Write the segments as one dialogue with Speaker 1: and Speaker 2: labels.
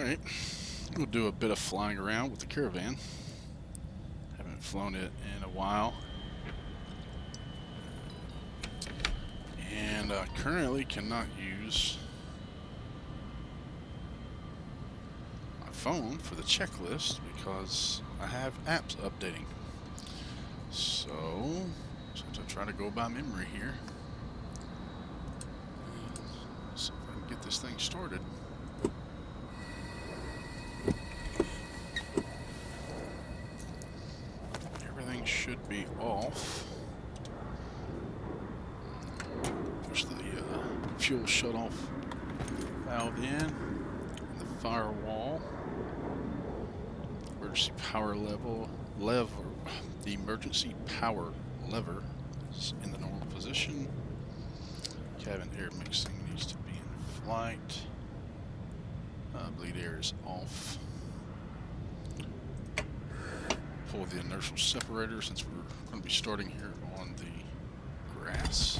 Speaker 1: Alright, we'll do a bit of flying around with the Caravan. Haven't flown it in a while. And currently cannot use my phone for the checklist because I have apps updating. So, since I'm trying to go by memory here, see if I can get this thing started. Everything should be off. Push the fuel shut-off valve in, and the firewall. Emergency power lever. The emergency power lever is in the normal position. Cabin air mixing needs to be in flight. Bleed air is off. Pull the inertial separator since we're going to be starting here on the grass.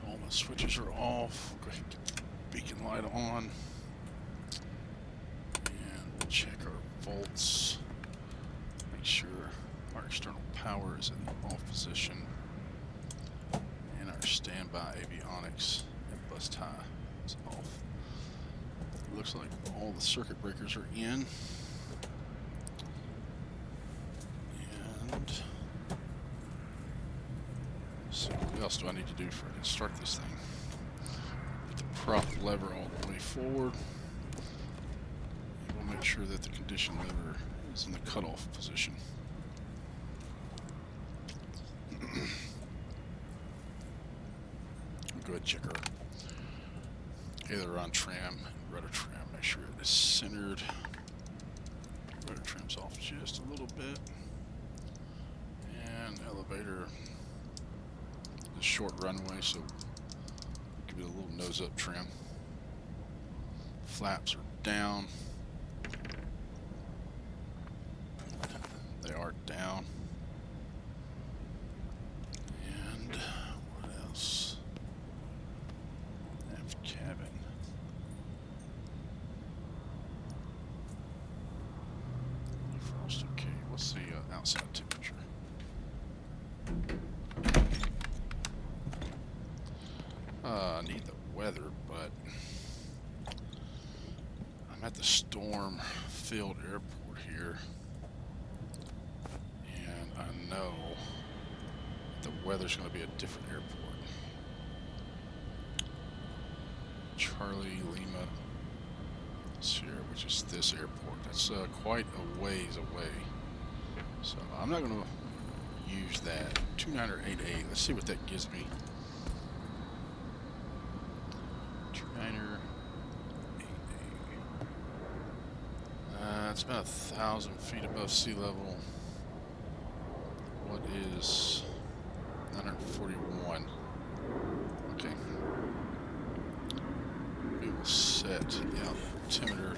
Speaker 1: All the switches are off. Go ahead and get the beacon light on. And we'll check our volts. Make sure our external power is in the off position. And our standby avionics and bus tie is off. It looks like all the circuit breakers are in. And so what else do I need to do before I can start this thing? Put the prop lever all the way forward. And we'll make sure that the condition lever is in the cutoff position. Go ahead and check our aileron trim, rudder trim, make sure it is centered. Rudder trim's off just a little bit. And elevator is a short runway, so give it a little nose up trim. Flaps are down. They are down. And what else? Aft cabin. Defrost, okay. What's the outside temperature? I need the weather, but I'm at the storm-filled airport here, and I know the weather's going to be a different airport. Charlie Lima Sierra, which is this airport. That's quite a ways away, so I'm not going to use that. 2988. Let's see what that gives me. 2988. It's about 1,000 feet above sea level. What is 941? Okay. We will set the altimeter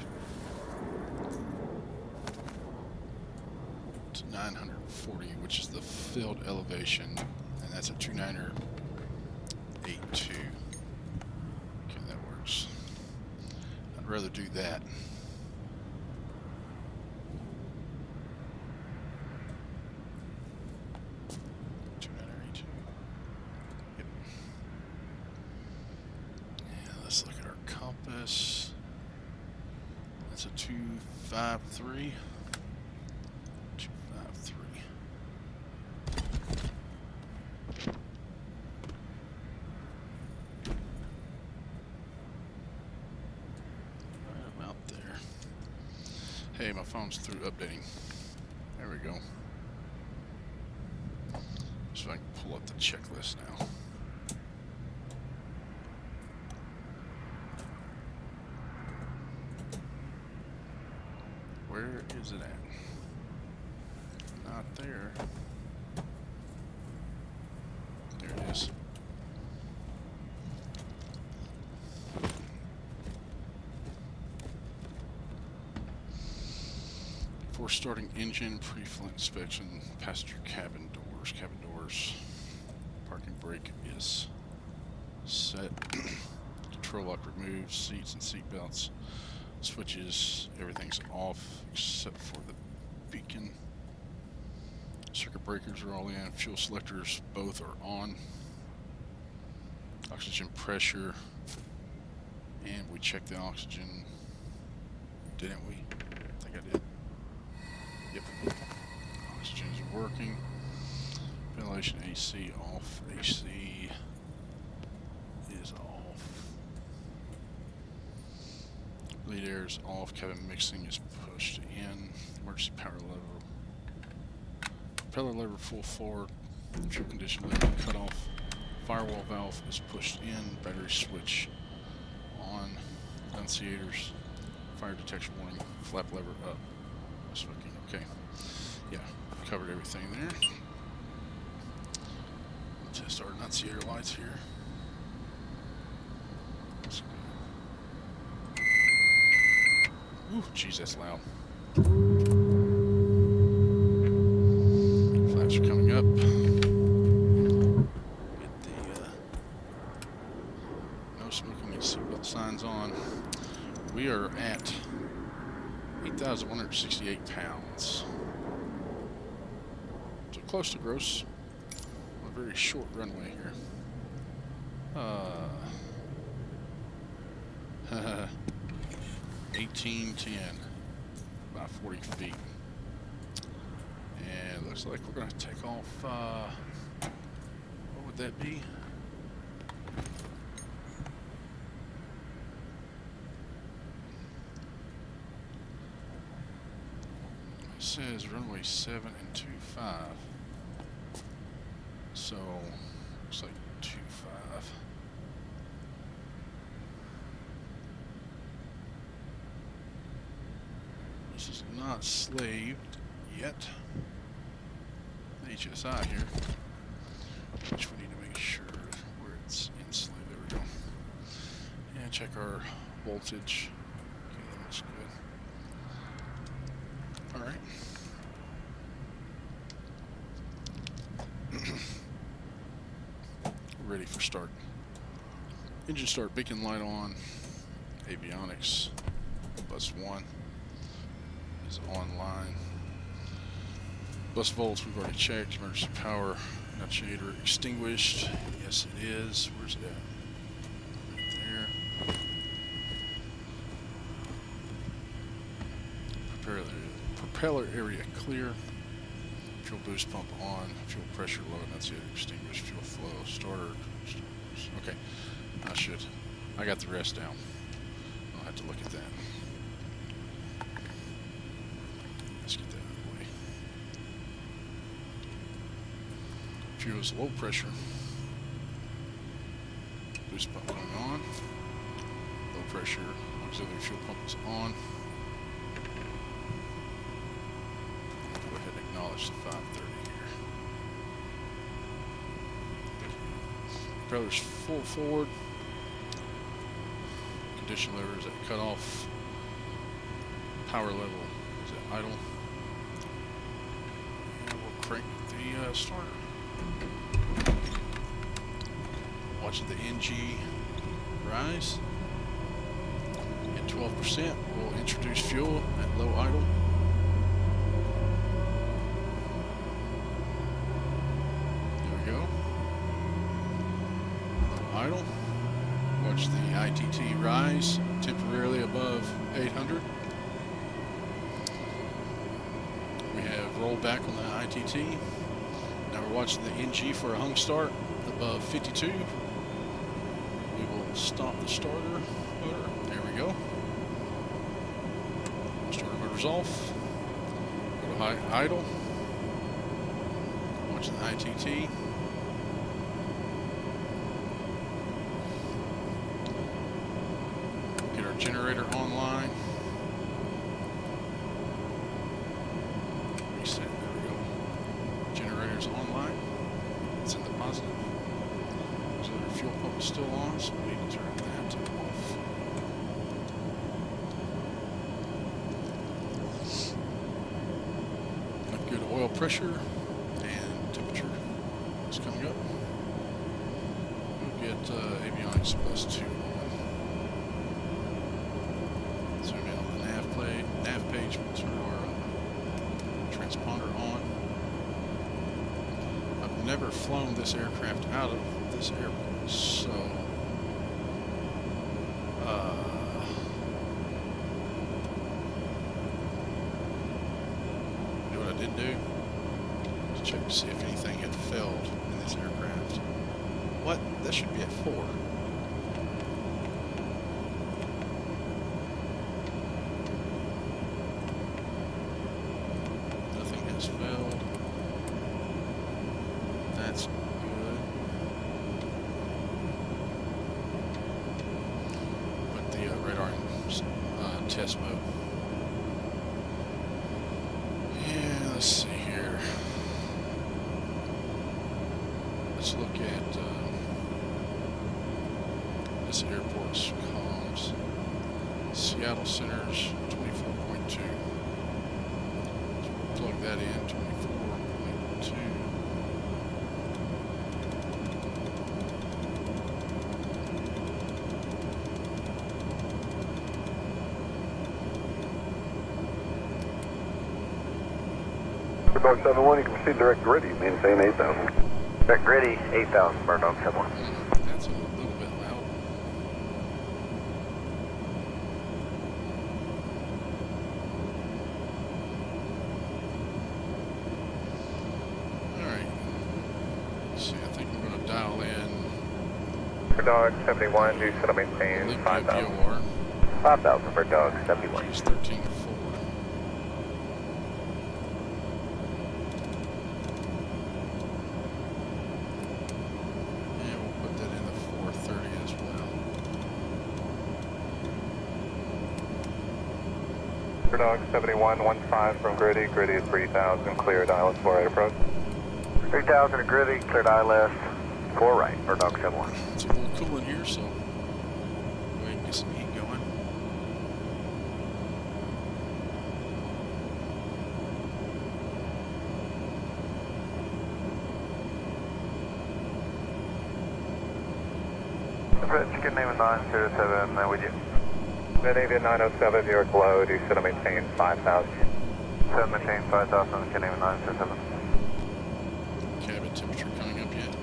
Speaker 1: to 940, which is the field elevation, and that's a 2982. Okay, that works. I'd rather do that. Let's look at our compass. That's a 253. 253. Right about there. Hey, my phone's through updating. There we go. So I can pull up the checklist now. Where is it at? Not there. There it is. Before starting engine, pre-flight inspection, passenger cabin doors. Parking brake is set. control lock removed, seats and seat belts, switches, everything's off except for the beacon. Circuit breakers are all in, fuel selectors both are on. Oxygen pressure, and we checked the oxygen, didn't we? I think I did. Yep. Oxygen's working. Ventilation AC off. AC is off. Bleed air is off. Cabin mixing is pushed in. Emergency power lever. Propeller lever full forward. Fuel condition lever cut off. Firewall valve is pushed in. Battery switch on. Annunciators. Fire detection warning. Flap lever up. Smoking. Okay. Yeah, covered everything there. Test our annunciator lights here. Ooh, jeez, that's loud. Flaps are coming up. Get the no smoking and seatbelt signs on. We are at 8,168 pounds. So close to gross. A very short runway here. 1810, about 40 feet. And it looks like we're going to take off, what would that be? It says runway 7 and 25. So, looks like 25. This is not slaved yet. HSI here, which we need to make sure where it's enslaved. There we go. And check our voltage. Okay, that looks good. All right. Ready for start. Engine start, beacon light on. Avionics, bus 1 is online. Bus volts we've already checked. Emergency power annunciator extinguished. Yes, it is. Where's it at? Right there. Propeller area clear. Fuel boost pump on. Fuel pressure low. Annunciator extinguished. Fuel flow. Starter. Okay. I got the rest down. I'll have to look at that. Let's get that out of the way. Fuel is low pressure. Boost pump going on. Low pressure auxiliary fuel pump is on. Go ahead and acknowledge the 530 here. Propeller's full forward. Condition lever is at cutoff. Power level is at idle. And we'll crank the starter. Watching the NG rise. At 12%, we'll introduce fuel at low idle. There we go. Low idle. Watch the ITT rise temporarily above 800. We have rolled back on the ITT. Now we're watching the NG for a hung start above 52. We will stop the starter motor. There we go. Starter motor's off. Go to high idle. Watching the ITT. Get our generator online. Reset. There we go. Generator's online. It's in the positive. Auxiliary fuel pump is still on, so we need to turn that off. Got good oil pressure and temperature is coming up. We'll get avionics bus 2 on. page. We'll turn our transponder on. I've never flown this aircraft out of this airport, so you know what I did do? Check to see if anything had failed in this aircraft. What? That should be at 4. Nothing has failed. That's good. Put the radar in test mode. Yeah, let's see here. Let's look at this airport's comms. Seattle Center's 24.2. So we'll plug that in, 24.2.
Speaker 2: For Dog 7-1, you can proceed direct gritty, maintain 8,000. Direct gritty, 8,000 for Dog 7-1.
Speaker 1: That's a little bit loud. Alright. Let's see, I think we're going to dial in.
Speaker 2: For Dog 71, do you set to maintain 5,000? 5,000 for Dog 71.
Speaker 1: Use 13.4.
Speaker 2: For Dog 71, 15 from Gritty, Gritty at 3,000, cleared ILS 4 right approach. 3,000 at Gritty, cleared ILS 4 right for Dog 71.
Speaker 1: It's a little cool in here, so we can get some heat going.
Speaker 2: Fred, chicken name 907, with you. Aviation 907, New York low, do you set to maintain 5,000? Set maintain 5,000, chicken name 907.
Speaker 1: Cabin temperature coming up yet?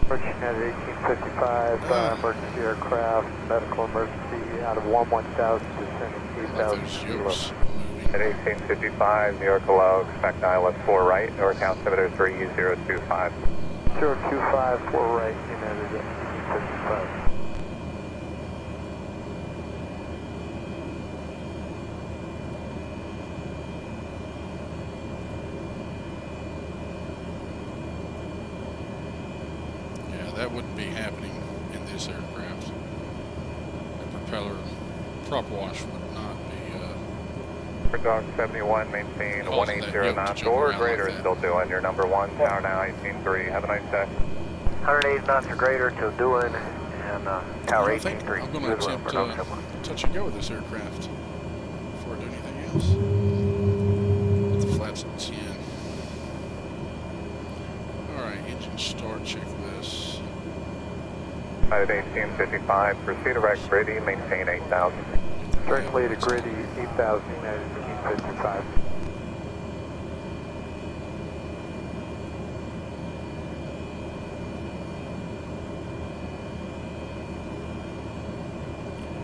Speaker 3: Emergency at 1855, emergency aircraft, medical emergency out of 11,000, descending 8,000 kilos.
Speaker 2: At 1855, New York low, expect ILS 4 right, or account altimeter 3025.
Speaker 3: 025, 4 right, United at 1855.
Speaker 1: That wouldn't be happening in this aircraft. The propeller prop wash would not be.
Speaker 2: For Dog 71, maintain 180 knots or greater,
Speaker 1: like
Speaker 2: still doing. Your number 1, tower now 18.3. Have a nice day.
Speaker 3: 180 knots or greater, still doing, and tower 18.3.
Speaker 1: I'm going to attempt touch and go with this aircraft before I do anything else. Put the flaps at 10. Alright, engine start checklist.
Speaker 2: At 1855, proceed direct Gritty, maintain 8,000.
Speaker 3: Directly to Gritty, 8,000, United 1855.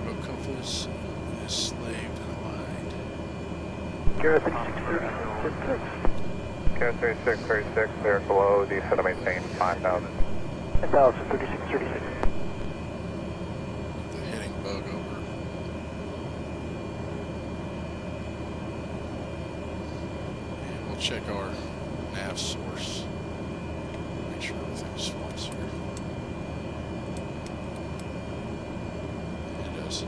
Speaker 1: Remote compass is slaved and aligned.
Speaker 3: Garrett 3636.
Speaker 2: Care 3636, clear below, do you set to maintain 5,000?
Speaker 3: 10,000, 3636.
Speaker 1: The heading bug over. And we'll check our nav source. Make sure everything swaps here. It does.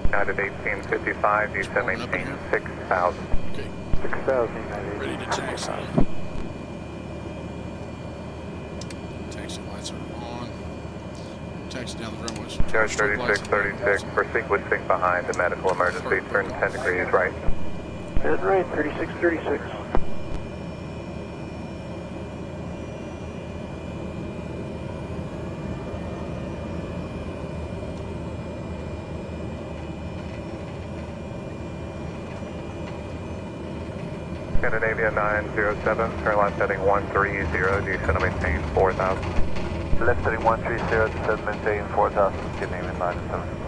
Speaker 2: United 1855, do you set to maintain 6,000?
Speaker 1: Okay,
Speaker 3: 6,000, United
Speaker 1: ready to taxi.
Speaker 3: 1855.
Speaker 1: Taxi lights are on. Taxi down the runway.
Speaker 2: Care 3636, for sequencing behind the medical emergency, turn 10 degrees right.
Speaker 3: Head right, 3636.
Speaker 2: Scandinavia 907, turn left heading 130, descend and maintain 4000.
Speaker 3: Left heading 130, descend maintain 4000, Scandinavia 907.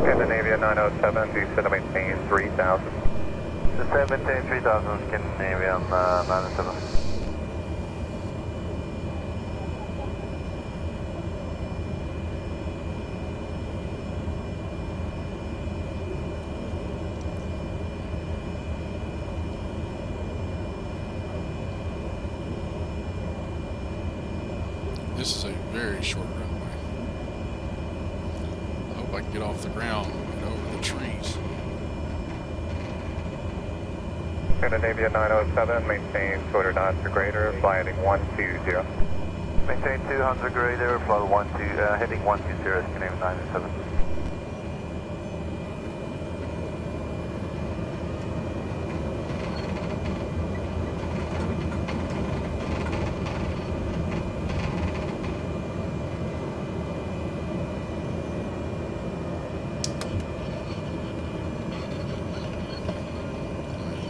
Speaker 2: Scandinavia 907, descend and maintain 3000.
Speaker 3: Descend maintain 3000, Scandinavia 907.
Speaker 1: This is a very short runway. I hope I can get off the ground and over the trees.
Speaker 2: Scandinavia 907, maintain 200 knots or greater, fly heading 120.
Speaker 3: Maintain 200 greater, fly heading 120, Scandinavia 907.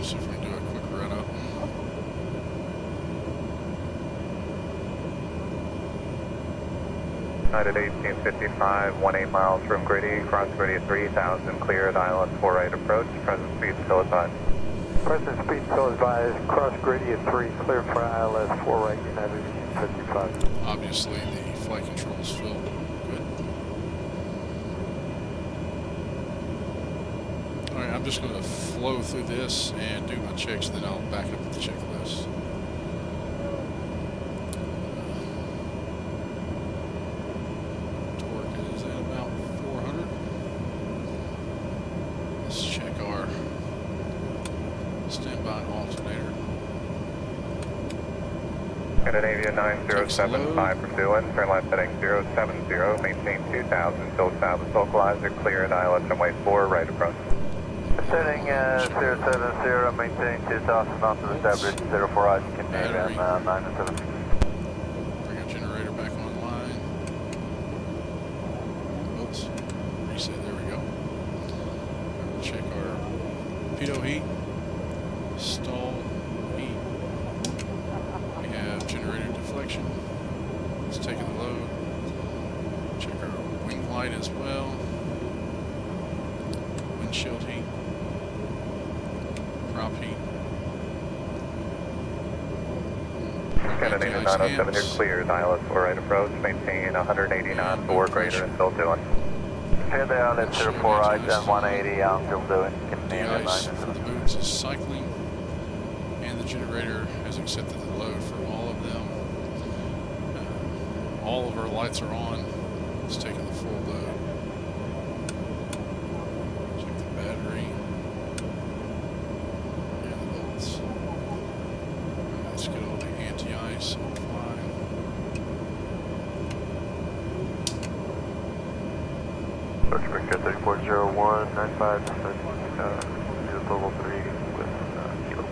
Speaker 1: See if we can do a quick run up.
Speaker 2: United 1855, 18 miles from Gritty, cross Gritty at 3000, cleared island 4 right approach, present speed still advised.
Speaker 3: Present speed still advised, cross Gritty at 3, clear for ILS 4 right, United 1855.
Speaker 1: Obviously, the flight controls feel good. Alright, I'm just going to flow through this and do my checks, then I'll back up with the checklist. Torque is at about 400. Let's check our standby alternator.
Speaker 2: Scandinavia 9075 from Dillon, turn left heading 070, maintain 2000, till south localizer, cleared ILS runway 4 right approach.
Speaker 3: Descending 070, maintain 2000 knots and established 04 eyes, Scandinavia 907.
Speaker 1: Bring our generator back online. Oops. Reset, there we go. We'll check our pitot heat, stall heat. We have generator deflection. It's taking the load. Check our wing light as well. Windshield heat. Prop heat.
Speaker 2: Scandinavia 907, you're cleared, ILS 4 right approach, maintain 180 knots or greater until Dillon.
Speaker 3: Head down at 04 right and 180 until Dillon, Scandinavia
Speaker 1: De-ice for
Speaker 3: 907.
Speaker 1: the boots is cycling, and the generator has accepted the load for all of them. All of our lights are on. It's taking the full load. Check the battery and the bolts. Let's get all the anti-ice on fine.
Speaker 3: Approach Victor 3401, 95, level 3 with kilo.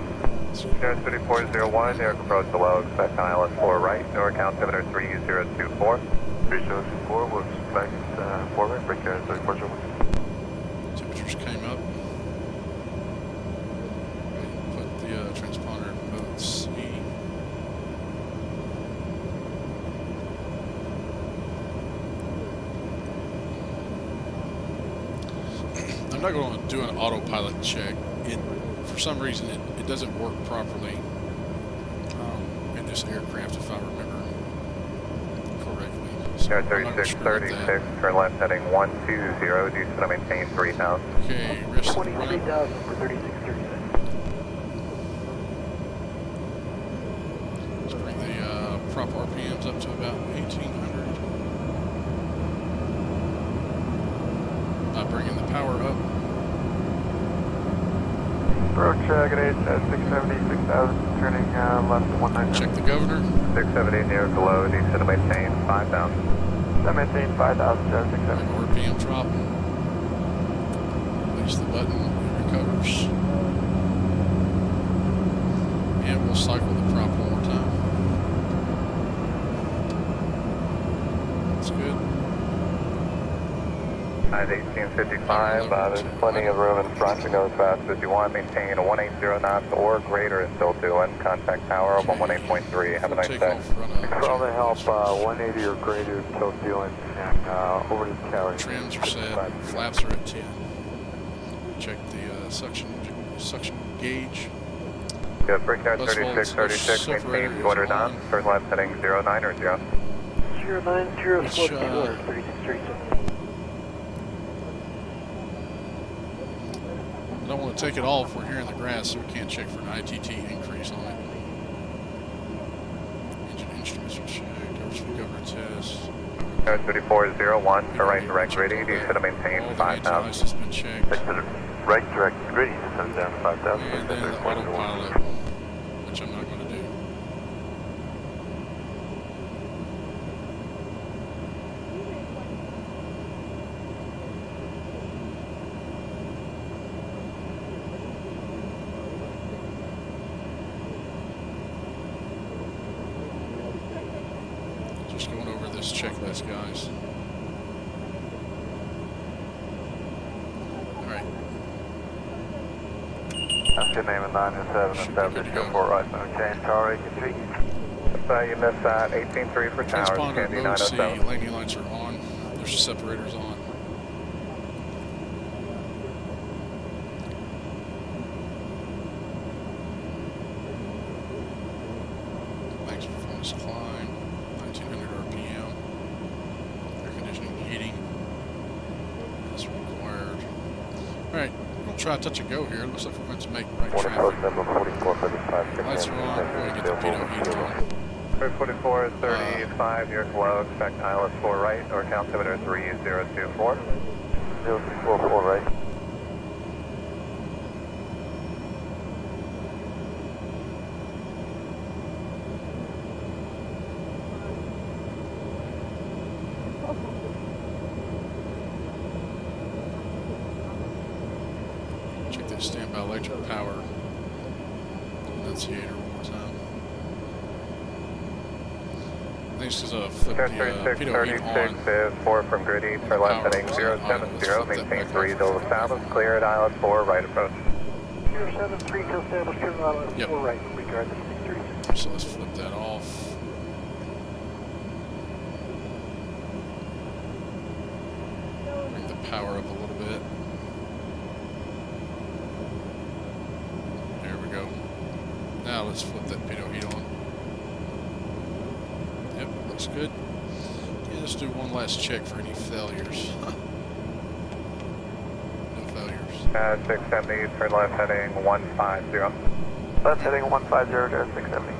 Speaker 2: Air 3401, New York approach below, expect ILS 4 right, New York altimeter 3024.
Speaker 3: 3024, we'll expect 4 right, break air 3401.
Speaker 1: Temperatures came up. Put the transponder in mode C. I'm not going to do an autopilot check. For some reason, it doesn't work properly in this aircraft, if I remember correctly. So
Speaker 2: Air
Speaker 1: I'm not gonna screw with
Speaker 2: 3636,
Speaker 1: that.
Speaker 2: turn left heading 120, descend and maintain 3000.
Speaker 1: Okay, rest of the run.
Speaker 3: 23,000 for 3636.
Speaker 1: Let's bring up to about 1800 by bringing the power up.
Speaker 3: Approach gate 670, 6000, turning left 190.
Speaker 1: Check the governor.
Speaker 2: 670 near the low, needs to maintain 5,000.
Speaker 3: Maintain 5,000, 670.
Speaker 1: RPM drop. Release the button, it recovers. And we'll cycle the prop one more time. That's good.
Speaker 2: At 1855, there's plenty of room in front to go as fast as you want. Maintain 180 knots or greater until doing. Contact tower 118.3. Have a nice day.
Speaker 3: For all the help, 180 or greater until doing, and over to the tower.
Speaker 1: Trims are set, flaps are at 10. Check the suction gauge.
Speaker 2: Good, breakdown 3636, maintain 200 knots. First left heading 09 or 0.
Speaker 3: 09, 0, 3637.
Speaker 1: I don't want to take it off. We're here in the grass, so we can't check for an ITT increase on it. Engine instruments are checked. Overspeed governor test.
Speaker 2: 3401, to right direct ready. You should maintain 5,000.
Speaker 1: Has been checked.
Speaker 3: Right direct ready, descend down 5,000.
Speaker 1: And then the autopilot, which I'm not going to do. Just going over this checklist, guys. Alright.
Speaker 3: Good name and 9 and 7, established, go for right, no change, tower 83.
Speaker 2: You missed that, 18.3 for towers,
Speaker 1: Transponder
Speaker 2: Candy
Speaker 1: mode C,
Speaker 2: 907.
Speaker 1: landing lights are on. There's separators on. Max performance climb, 1900 RPM. Air conditioning, heating is required. Alright, we're going to try touch and go here. Looks like we're going to make right traffic.
Speaker 3: Number 4455.
Speaker 1: Lights are on. Go ahead and get the pitot heat on.
Speaker 2: 44 is 35, you're low, expect ILS 4 right, or altimeter 3024.
Speaker 3: 024 right.
Speaker 1: Check that standby electric power enunciator one more time. I think it's because I flipped the pitot heat
Speaker 2: 3636
Speaker 1: on.
Speaker 2: is 4 from Gritty, for left heading 070, maintain 3 till south, clear at ILS 4 right approach.
Speaker 3: 073 till established, turn right,
Speaker 1: Yep.
Speaker 3: 4 right, regard the 636.
Speaker 1: So let's flip that off. Bring the power up a little bit. There we go. Now let's flip that pitot heat on. Yep, looks good. Yeah, let's do one last check for any failures. No failures.
Speaker 2: 670, turn left heading 150.
Speaker 3: Left heading 150 to 670.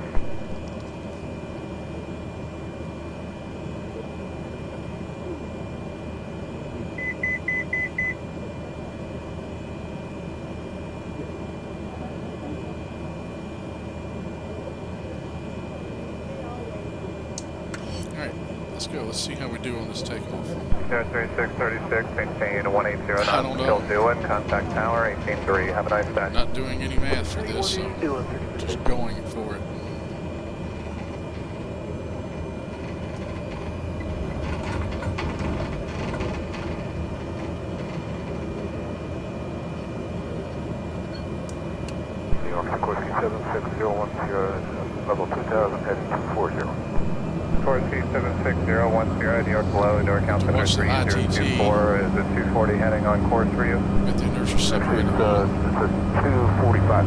Speaker 1: Alright, let's go. Let's see how we do on this takeoff.
Speaker 2: 3636, maintain 180
Speaker 1: I
Speaker 2: knots,
Speaker 1: don't know.
Speaker 2: still doing, contact tower 183, have a nice day.
Speaker 1: Not doing any math for this, so just going for it.
Speaker 3: New York Sikorsky 76010, level 2000, heading 240.
Speaker 2: Sikorsky 76010, New York below, Newark altimeter
Speaker 1: Watch the
Speaker 2: 3024, is it 240 heading on course for you?
Speaker 1: Got the inertia separator
Speaker 3: It's
Speaker 1: on.
Speaker 3: 245.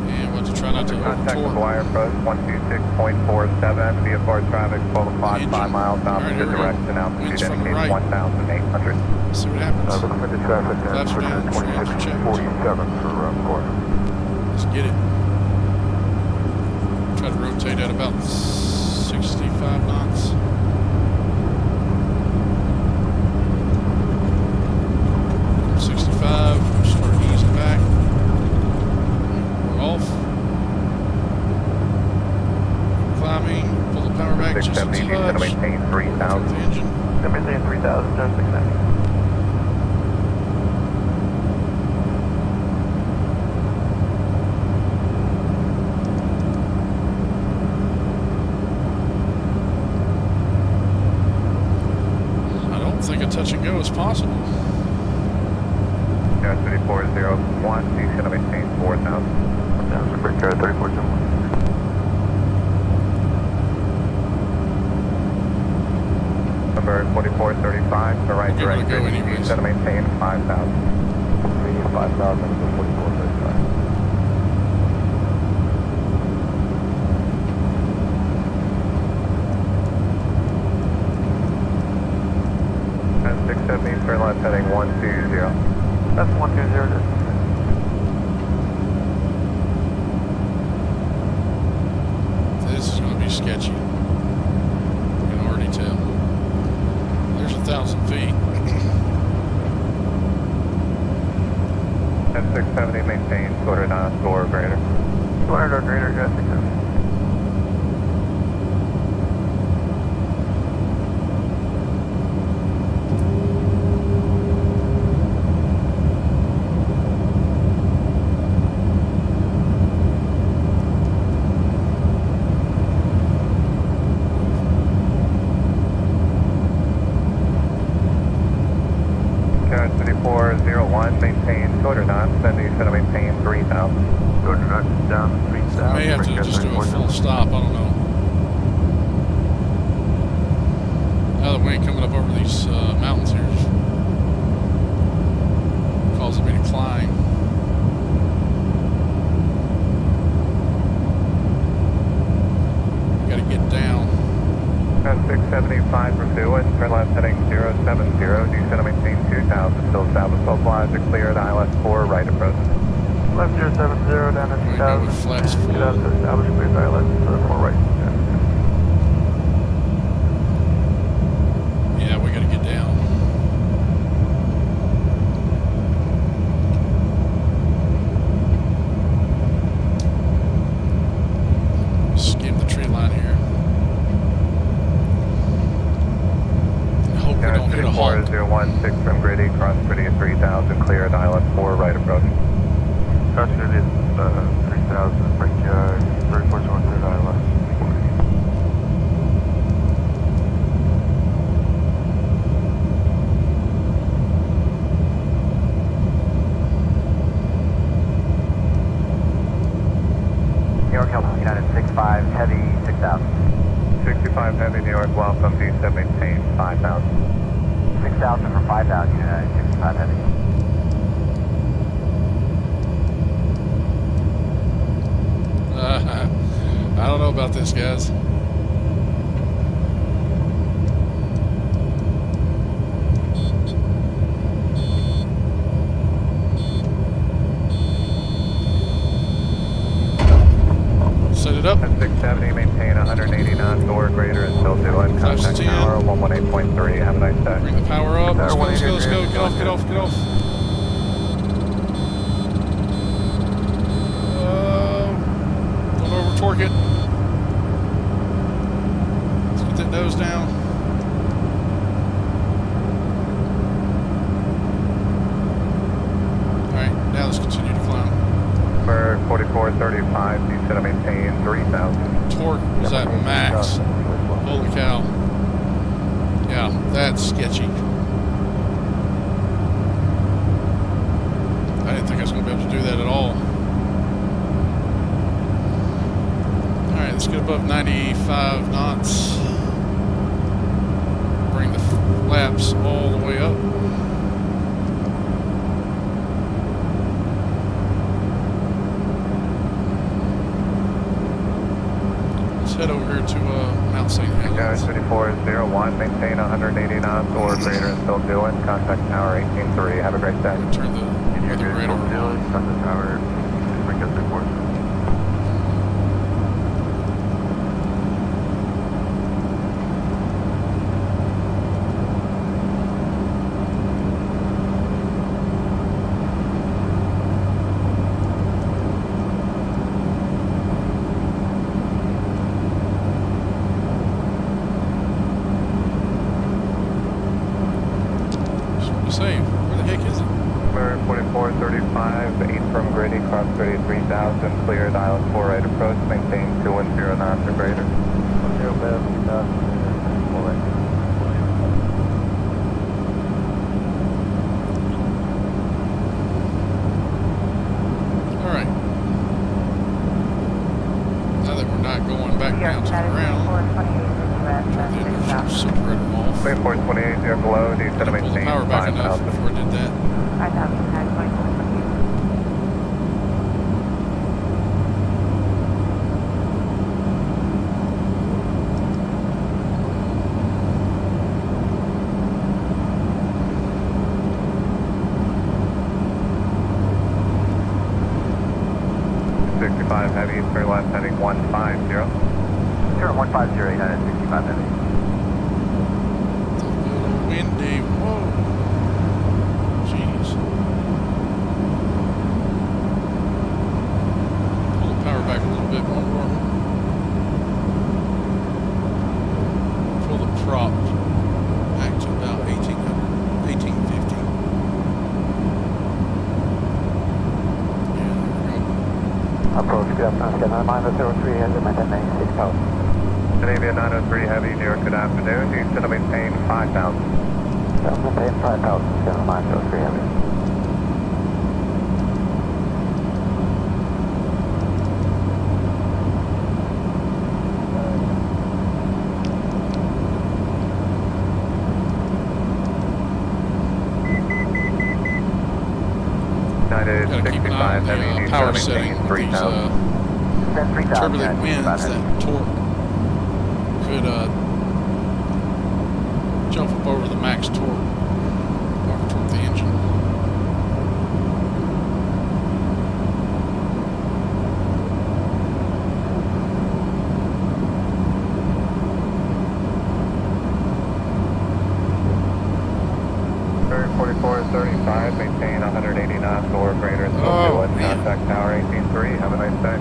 Speaker 1: And we'll have to try not to
Speaker 2: Contact
Speaker 1: over-torque.
Speaker 2: McGuire right approach, 126.47, VFR traffic, 12 o'clock, 5 miles opposite direction, altitude indicates 1,800.
Speaker 1: See what happens.
Speaker 3: Looking at the traffic
Speaker 1: Flaps are down, trams are checked.
Speaker 3: 2647 for Florida.
Speaker 1: Let's get it. Try to rotate at about 65 knots. Start easing back. We're off. Climbing. Pull the power back just a
Speaker 2: 670,
Speaker 1: touch.
Speaker 2: to maintain 3,000.
Speaker 1: The engine.
Speaker 3: Maintain 3,000, turn 690.
Speaker 1: I don't think a touch and go is possible.
Speaker 2: Car 3401, he's going to maintain 4,000.
Speaker 3: Sounds great, car 3401.
Speaker 2: Number 4435, the right
Speaker 1: Give it a
Speaker 2: direction,
Speaker 1: go anyways.
Speaker 2: he's going to maintain 5,000.
Speaker 3: 5,000 to 4435.
Speaker 2: And 670, turn left heading 120.
Speaker 3: That's 120.
Speaker 1: This is going to be sketchy. You can already tell. There's 1,000 feet.
Speaker 2: And 670, maintain 200 knots or greater.
Speaker 3: 200 or greater, got 670.
Speaker 2: Car 3401, maintain 200 knots, then he's going to maintain 3,000.
Speaker 3: 200 knots down, 3,000.
Speaker 1: May have to just do a full stop. I don't know. Now the wind coming up over these mountains here is causing me to climb. Got to get down.
Speaker 2: Car 675 pursuing, turn left heading 070, he's going to maintain 2,000. Still established 12 flies are cleared, ILS 4, right approach.
Speaker 3: Left 070 down to
Speaker 1: We're gonna go
Speaker 3: 2,000.
Speaker 1: with flaps full.
Speaker 3: Get out to establish clear dialect, 4 right.
Speaker 1: Yeah, we got to get down. Skim the tree line here. I hope we
Speaker 2: Car
Speaker 1: don't hit a halt.
Speaker 2: 34016 from Gritty, cross Gritty at 3,000, cleared, ILS 4, right approach.
Speaker 3: Cross Grid is 3,000, break yard, 3401 clear dialect.
Speaker 2: New York, United 65, heavy 6,000. 65 heavy, New York, welcome, D7 maintain 5,000. 6,000 for 5,000, United 65 heavy.
Speaker 1: I don't know about this, guys. Set it up.
Speaker 2: At 670, maintain 180 knots or greater until doing
Speaker 1: Flaps
Speaker 2: contact
Speaker 1: 10.
Speaker 2: tower 118.3. Have a nice day.
Speaker 1: Bring the power up. Let's go, let's go, let's go. Get off, get off, get off. Don't over torque it. Let's get that nose down. Alright, now let's continue to climb.
Speaker 2: Number 4435, you said to maintain 3,000.
Speaker 1: Torque was at max. Holy cow. Yeah, that's sketchy. I didn't think I was going to be able to do that at all. Alright, let's get above 95 knots. Bring the flaps all the way up. head over here to Mount St.
Speaker 2: United
Speaker 1: Helens.
Speaker 2: 2401, maintain 180 knots or greater until doing. Contact tower 183. Have a great day.
Speaker 1: Turn the weather radar on.
Speaker 2: Contact tower, frequency report.
Speaker 1: Same. Where the heck is it?
Speaker 2: Mirror 4435, 8 from Grady, cross 33,000, cleared island 4 right approach, maintain 210 knots or greater. 0 best, 2,000,
Speaker 1: Alright. Now that we're not going back down to the ground, turn the inertial separator off.
Speaker 2: 2428, you're below, do you set a
Speaker 1: Pull the
Speaker 2: maintain
Speaker 1: power back enough
Speaker 2: 5,000?
Speaker 1: before I did that.
Speaker 2: 65 heavy, turn left heading 150.
Speaker 3: Sure, 150, United 65 heavy.
Speaker 1: It's a little windy. Whoa. Jeez. Pull the power back a little bit more. Pull the prop back to about 1850. Yeah, there we go.
Speaker 3: Approach, good afternoon, Scanner, minus 03, and maintain 6,000.
Speaker 2: Canadian 903 heavy, New York, good afternoon, do you set a maintain 5,000?
Speaker 3: Maintain 5,000, Scanner, minus 03 heavy.
Speaker 2: United
Speaker 1: Gotta keep an eye
Speaker 2: 65 heavy,
Speaker 1: on
Speaker 2: do
Speaker 1: the
Speaker 2: you
Speaker 1: power
Speaker 2: set a
Speaker 1: setting.
Speaker 2: maintain
Speaker 1: These
Speaker 2: 3,000?
Speaker 3: Then 3,000,
Speaker 1: turbulent winds, that torque could jump up over the max torque, overtorque the engine.
Speaker 2: Bird 4435, maintain 180 knots or greater until
Speaker 1: Oh,
Speaker 2: doing.
Speaker 1: man.
Speaker 2: Contact tower 183, have a nice day.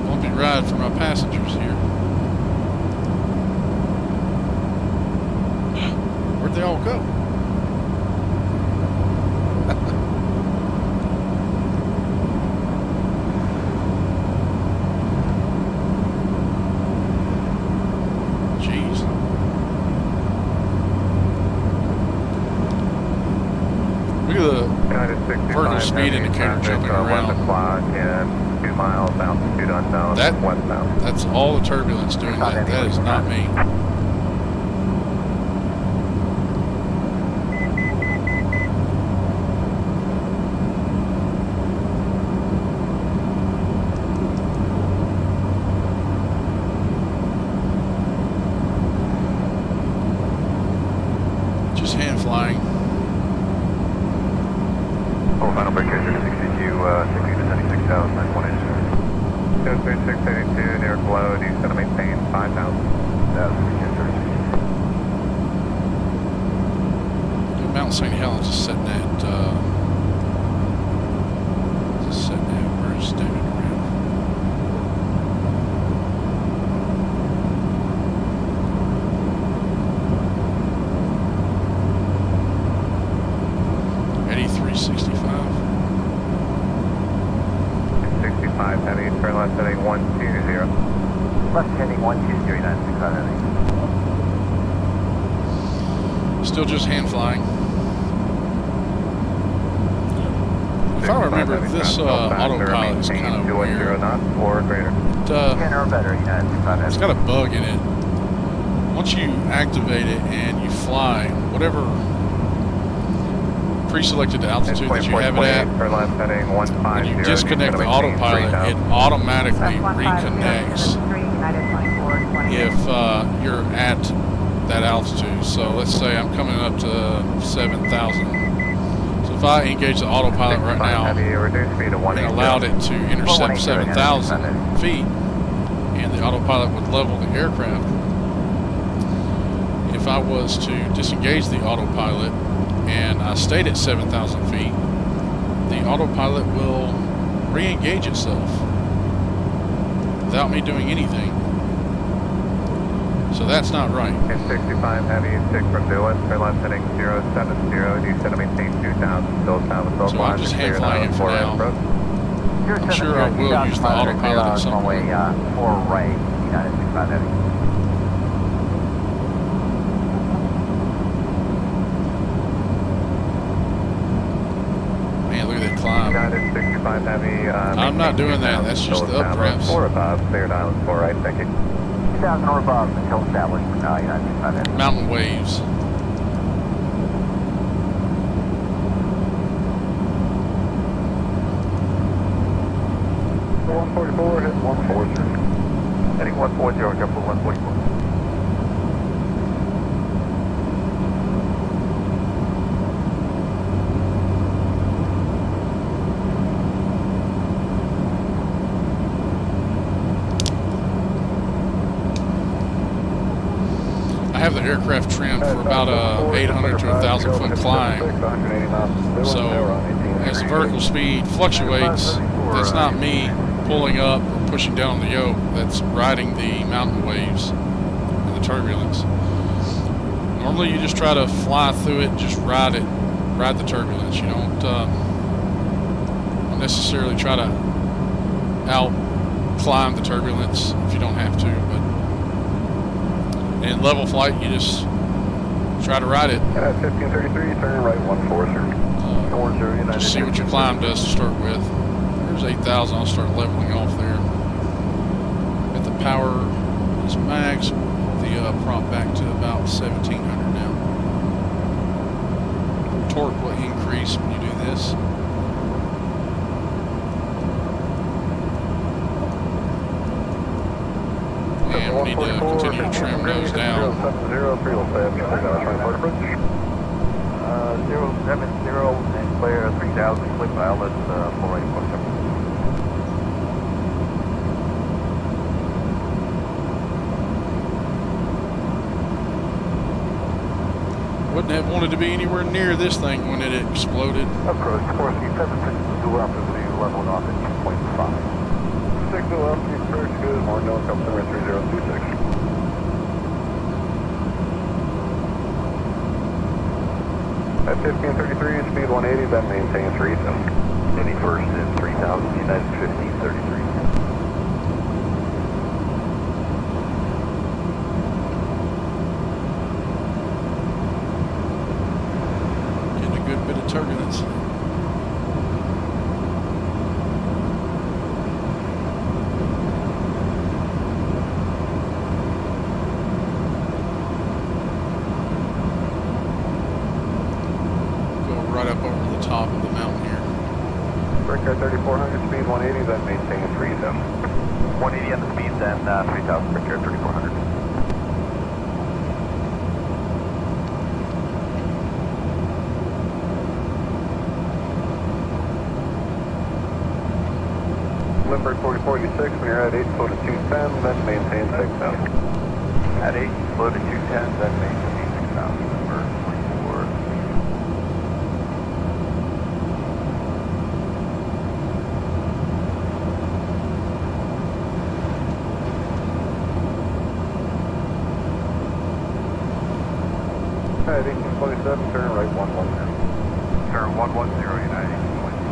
Speaker 1: Bumpy ride for my passengers here. Where'd they all go? Jeez. Look at the
Speaker 2: United 65
Speaker 1: vertical speed
Speaker 2: heavy,
Speaker 1: indicator
Speaker 2: traffic,
Speaker 1: jumping
Speaker 2: 1
Speaker 1: around.
Speaker 2: o'clock and 2 miles, altitude unknown,
Speaker 1: That-
Speaker 2: westbound.
Speaker 1: That's all the turbulence doing that. That is not me. Just hand flying.
Speaker 2: Oh, final break here, 62, 60 to 76,000, 91 inch. 23682, New York below, do you set a maintain 5,000?
Speaker 1: Mount St. Helens is sitting at, where is David Graham? $83.65.
Speaker 2: 65 heavy, turn left heading 120.
Speaker 3: Left heading 120, United 65 heavy.
Speaker 1: Still just hand flying. If I remember, this autopilot is kind of weird.
Speaker 2: 210 knots or greater.
Speaker 3: 10 or better, United 65
Speaker 1: It's
Speaker 3: heavy.
Speaker 1: got a bug in it. Once you activate it and you fly, whatever pre-selected the altitude that you have it at, when you disconnect the autopilot, it automatically reconnects if you're at that altitude. So let's say I'm coming up to 7,000. So if I engage the autopilot right now and allowed it to intercept 7,000 feet, and the autopilot would level the aircraft, if I was to disengage the autopilot and I stayed at 7,000 feet, the autopilot will re-engage itself without me doing anything. So that's not right.
Speaker 2: 65 Heavy, 6 from Lewis, airline setting 070, descend to maintain 2,000, still south.
Speaker 1: So I'm just hand flying it for now. I'm sure I will use the autopilot at some point.
Speaker 2: 4 right, United 65 Heavy.
Speaker 1: Man, look at that climb.
Speaker 2: United 65 Heavy.
Speaker 1: I'm not doing that. That's just the updrafts.
Speaker 2: 4 above, cleared island 4 right, thank you. 2,000 or above until established. United 65 Heavy.
Speaker 1: Mountain waves.
Speaker 3: Hit 140.
Speaker 2: Heading 140, Jumper 144.
Speaker 1: I have the aircraft trimmed for about a 800 to 1,000 foot climb. So as the vertical speed fluctuates, that's not me pulling up or pushing down on the yoke. That's riding the mountain waves and the turbulence. Normally you just try to fly through it, just ride the turbulence. You don't necessarily try to out climb the turbulence if you don't have to, but in level flight you just try to ride it.
Speaker 3: 1533, turn right 14, sir.
Speaker 1: Just see what your climb does to start with. There's 8,000, I'll start leveling off there. Got the power is max, the prop back to about 1,700 now. Torque will increase when you do this. And we need to continue to trim those down.
Speaker 2: 070 and clear 3,000, click pilot, 484.
Speaker 1: Wouldn't have wanted to be anywhere near this thing when it exploded.
Speaker 2: Approach, course, 762 rapidly leveling off at 2.5.
Speaker 3: 6 to left, keep approach good, more no, customer 3026. At 1533, speed 180, then maintain 3,000.
Speaker 2: Any first is 3,000, United 1533.
Speaker 1: Getting a good bit of turbulence. Right up over the top of the mountain here.
Speaker 3: Breaker 3400, speed 180, then maintain 3,000.
Speaker 2: 180 on the speed, then 3,000, breaker 3400.
Speaker 3: Lindbergh 4046, when you're at 8, slow to 210, then maintain 6,000.
Speaker 2: At 8, slow to 210, then maintain 6,000. Lindbergh 44.
Speaker 3: At 1827, turn right 110.
Speaker 2: Turn 110, United 1820.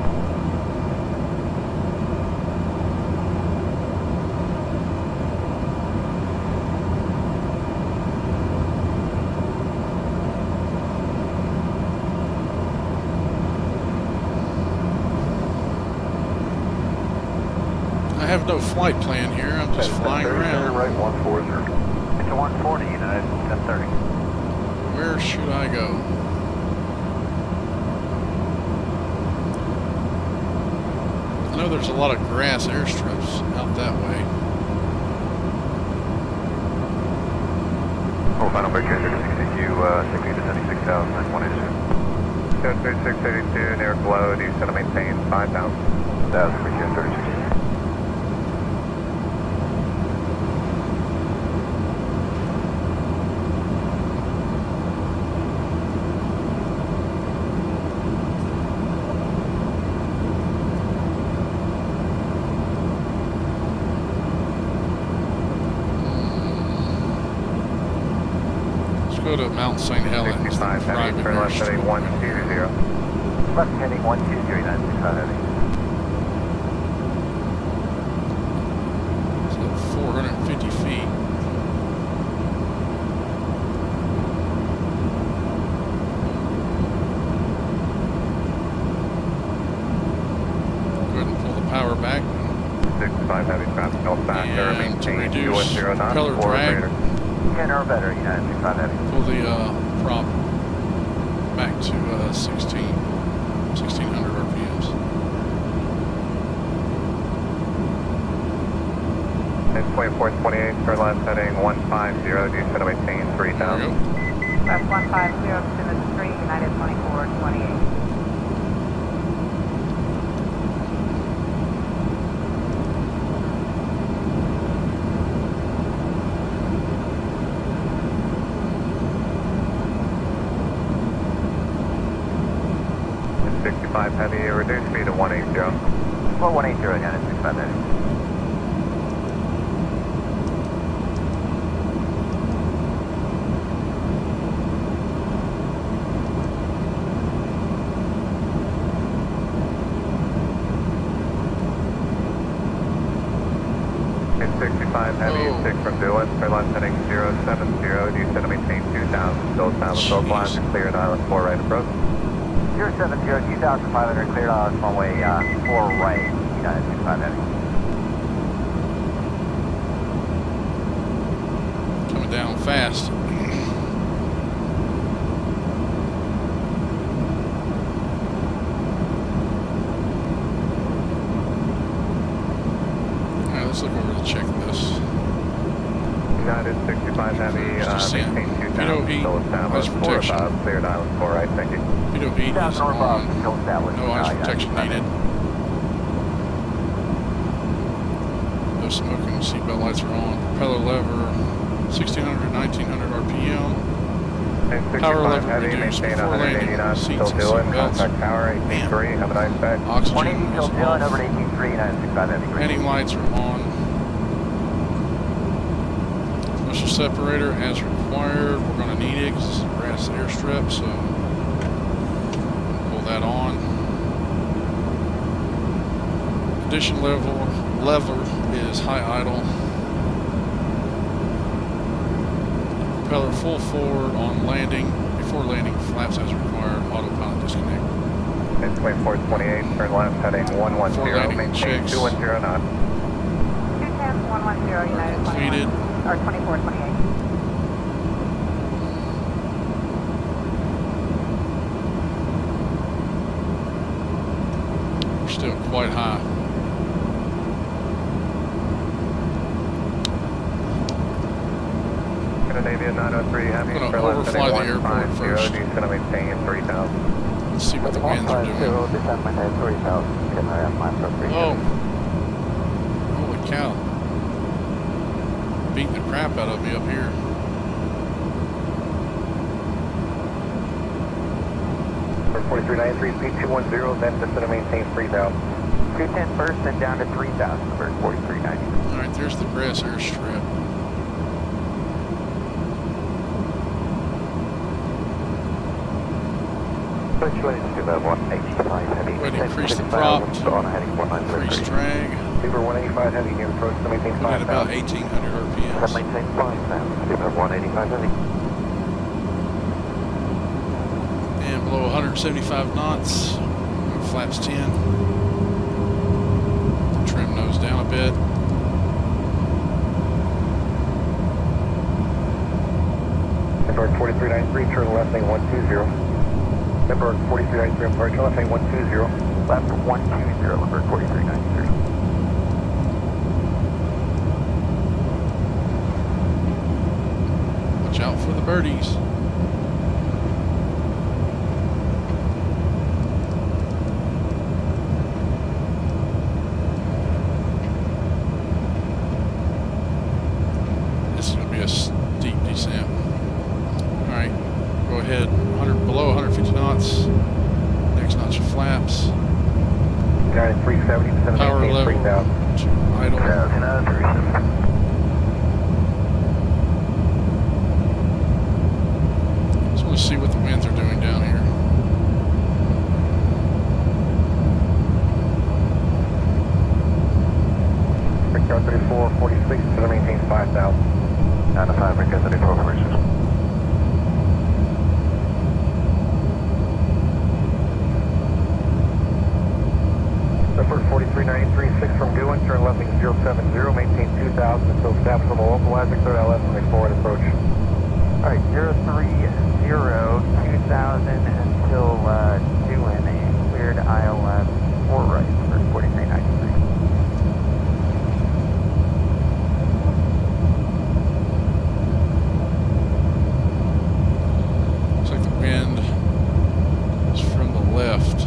Speaker 1: I have no flight plan here, I'm just flying around.
Speaker 3: Turn right 140.
Speaker 2: It's a 140, United 1030.
Speaker 1: Where should I go? I know there's a lot of grass airstrips out that way.
Speaker 2: Oh, final break here, 62, 60 to 76,000, 182. 3682, near glow, do you still maintain 5,000? 1,000 for you, 36.
Speaker 1: Go to Mount St. Helens.
Speaker 2: 65 heavy, turn left heading 120. Left heading 120, 965 heavy.
Speaker 1: So 450 feet. Go ahead and pull the power back.
Speaker 2: 65 heavy, traffic northbound,
Speaker 1: And
Speaker 2: maintain
Speaker 1: to reduce
Speaker 2: 210 knots,
Speaker 1: propeller
Speaker 2: 4
Speaker 1: drag,
Speaker 2: greater. 10 or better, United 65 heavy.
Speaker 1: pull the prop back to 1600 RPMs.
Speaker 2: And 2428, turn left heading 150, do you still maintain
Speaker 1: There
Speaker 2: 3,000?
Speaker 1: we go.
Speaker 4: That's 150, Plymouth 3, United 2428.
Speaker 2: And 65 heavy, reduce speed to 180. Well, 180, United 65 heavy. And 65 heavy,
Speaker 1: Oh.
Speaker 2: 6 from Dulles, turn left heading 070, do you still maintain 2,000? Still south of Oak Lodge, cleared island 4 right approach. 070, 2,500, cleared island runway 4 right, United 65 heavy.
Speaker 1: Coming down fast. Alright, let's look over the checklist.
Speaker 2: United 65 heavy, maintain 2,000, still established 4 above, cleared island 4 right, thank you.
Speaker 1: Pitot heat is
Speaker 2: 2,000 or above,
Speaker 1: on.
Speaker 2: still established.
Speaker 1: No ice protection needed. No smoking, seatbelt lights are on. Propeller lever, 1600, 1900 RPM.
Speaker 2: And
Speaker 1: Power
Speaker 2: 65
Speaker 1: lever
Speaker 2: heavy,
Speaker 1: reduced
Speaker 2: maintain
Speaker 1: before
Speaker 2: 180
Speaker 1: landing.
Speaker 2: knots,
Speaker 1: Seats
Speaker 2: still
Speaker 1: and
Speaker 2: doing,
Speaker 1: seatbelts.
Speaker 2: contact tower 18.3, have a nice day.
Speaker 1: Oxygen
Speaker 2: 180
Speaker 1: is
Speaker 2: still doing, over
Speaker 1: off.
Speaker 2: to 18.3, United 65 heavy, green.
Speaker 1: Heading lights are on. Pressure separator as required. We're going to need it because it's a grass airstrip, so pull that on. Condition lever is high idle. Propeller full forward on landing. Before landing, flaps as required. Autopilot disconnect.
Speaker 2: And 2428, turn left heading 110,
Speaker 1: landing
Speaker 2: maintain
Speaker 1: checks.
Speaker 2: 210 knots.
Speaker 4: 210, 110, United
Speaker 1: Completed.
Speaker 4: 21, or 2428.
Speaker 1: We're still quite high.
Speaker 2: Scandinavia 903 heavy,
Speaker 1: I'm gonna
Speaker 2: turn left
Speaker 1: overfly
Speaker 2: heading
Speaker 1: the airport
Speaker 2: 150,
Speaker 1: first.
Speaker 2: do you still maintain 3,000?
Speaker 1: Let's see what the winds are doing.
Speaker 2: descend maintain 3,000, can I have my appropriate?
Speaker 1: Oh. Holy cow. Beating the crap out of me up here.
Speaker 2: For 4393, speed 210, then descend to maintain 3,000. 210 first, then down to 3,000, for 4390.
Speaker 1: Alright, there's the grass airstrip.
Speaker 2: Virtually to about 185 heavy.
Speaker 1: Go ahead and increase the
Speaker 2: 6,000,
Speaker 1: prop.
Speaker 2: on heading 1933.
Speaker 1: Increase drag.
Speaker 2: Super 185 heavy, near approach to maintain
Speaker 1: Put in about
Speaker 2: 5,000.
Speaker 1: 1800 RPMs.
Speaker 2: Maintain 5,000, super 185 heavy.
Speaker 1: And below 175 knots. Flaps 10. Trim nose down a bit.
Speaker 2: Embark 4393, turn left lane 120. Embark 4393, I'm sorry, turn left lane 120. Left 120, Embark 4393.
Speaker 1: birdies. This is going to be a steep descent. Alright, go ahead. 100 below 150 knots. Next notch of flaps.
Speaker 2: United 370,
Speaker 1: Power level.
Speaker 2: 3000.
Speaker 1: Idle. Just want to see what the winds are doing down here.
Speaker 2: Brickyard 3446, center maintains 5000. 9 to 5, Brickyard 3446. Number 4393, 6 from Goodwin, turn left wing 070, maintain 2000 until established on the localizer, clear out left wing forward approach.
Speaker 3: Alright, 030, 2000 until Goodwin and cleared ILS 4 right for 4393.
Speaker 1: Looks like the wind is from the left.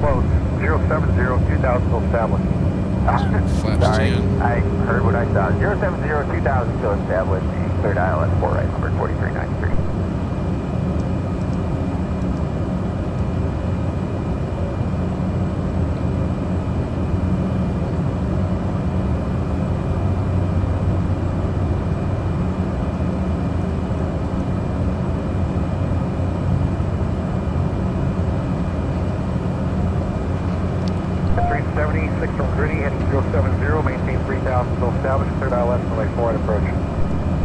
Speaker 2: Close, 070, 2000 till established.
Speaker 1: Flaps
Speaker 3: Sorry,
Speaker 1: 10.
Speaker 3: I heard what I saw. 070, 2000 still established and cleared ILS 4 right number 4393.
Speaker 2: From Gritty, heading 070, maintain 3000 still established, cleared ILS for like 4 right approach.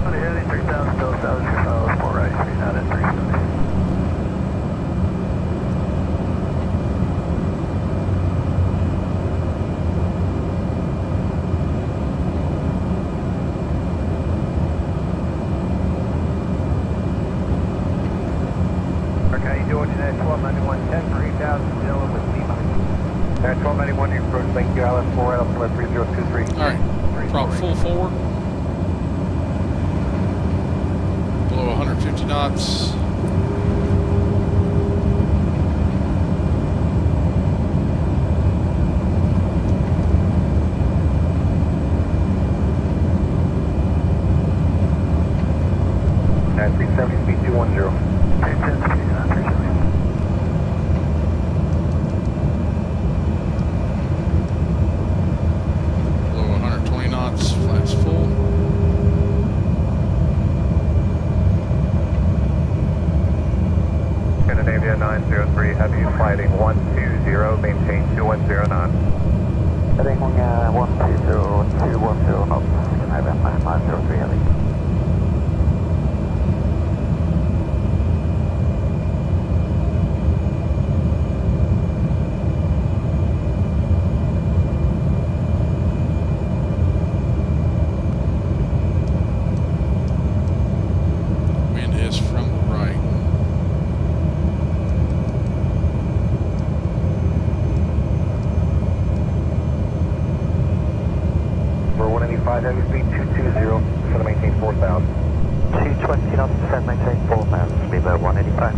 Speaker 3: Heading 3000 still established, 4 right, 3 out at 370.
Speaker 2: Okay, you doing at 1291, 10 for 8000, dealing with Lima. At 1291, you approach link ILS 4 right up to 3023.
Speaker 1: Alright, prop full forward. Below 150 knots.
Speaker 2: At 370, speed 210.
Speaker 3: 210 speed, 370.
Speaker 1: Below 120 knots, flaps full.
Speaker 2: Scandinavia 903, heavy fighting 120, maintain 2109.
Speaker 3: Heading 120, 210 knots, Scandinavia 903 heavy.
Speaker 1: Wind is from the right.
Speaker 2: For 185, heavy speed 220, center maintain 4000.
Speaker 3: 220 knots, descent maintain 4000, speed level 185.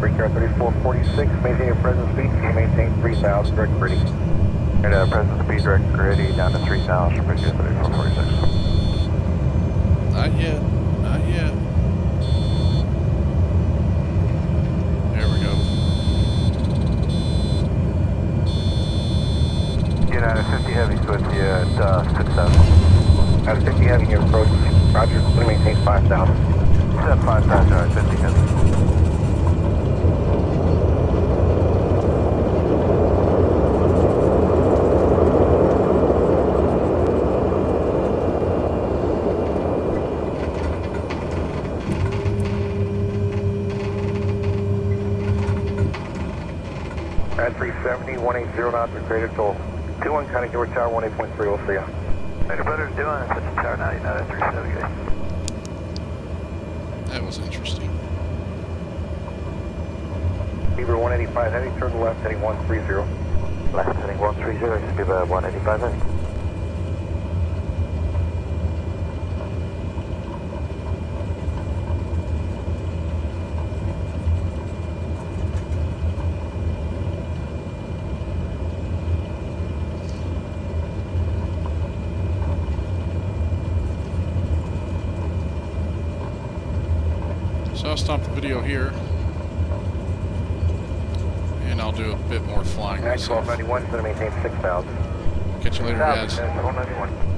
Speaker 2: Brickyard 3446, maintain your present speed, you maintain 3000, direct Gritty.
Speaker 3: And present speed direct Gritty down to 3000, Brickyard 3446.
Speaker 1: Not yet. Not yet. There we go.
Speaker 2: United 50 heavy with you at 6000. At 50 heavy, you approach, Roger, maintain 5000.
Speaker 3: Set 5000 at 50 heavy.
Speaker 2: At 370, 180 knots, we're cleared till 21 County George Tower, 18.3, we'll see ya.
Speaker 3: Later, brother's doing, switch to tower 90, now that's 370.
Speaker 1: That was interesting.
Speaker 2: Beaver 185 heading, turn left, heading 130.
Speaker 3: Left heading 130, Beaver 185 heading.
Speaker 1: So I'll stop the video here. And I'll do a bit more flying myself.
Speaker 2: 1291, going to maintain 6,000.
Speaker 1: Catch you later, guys.
Speaker 2: 1291.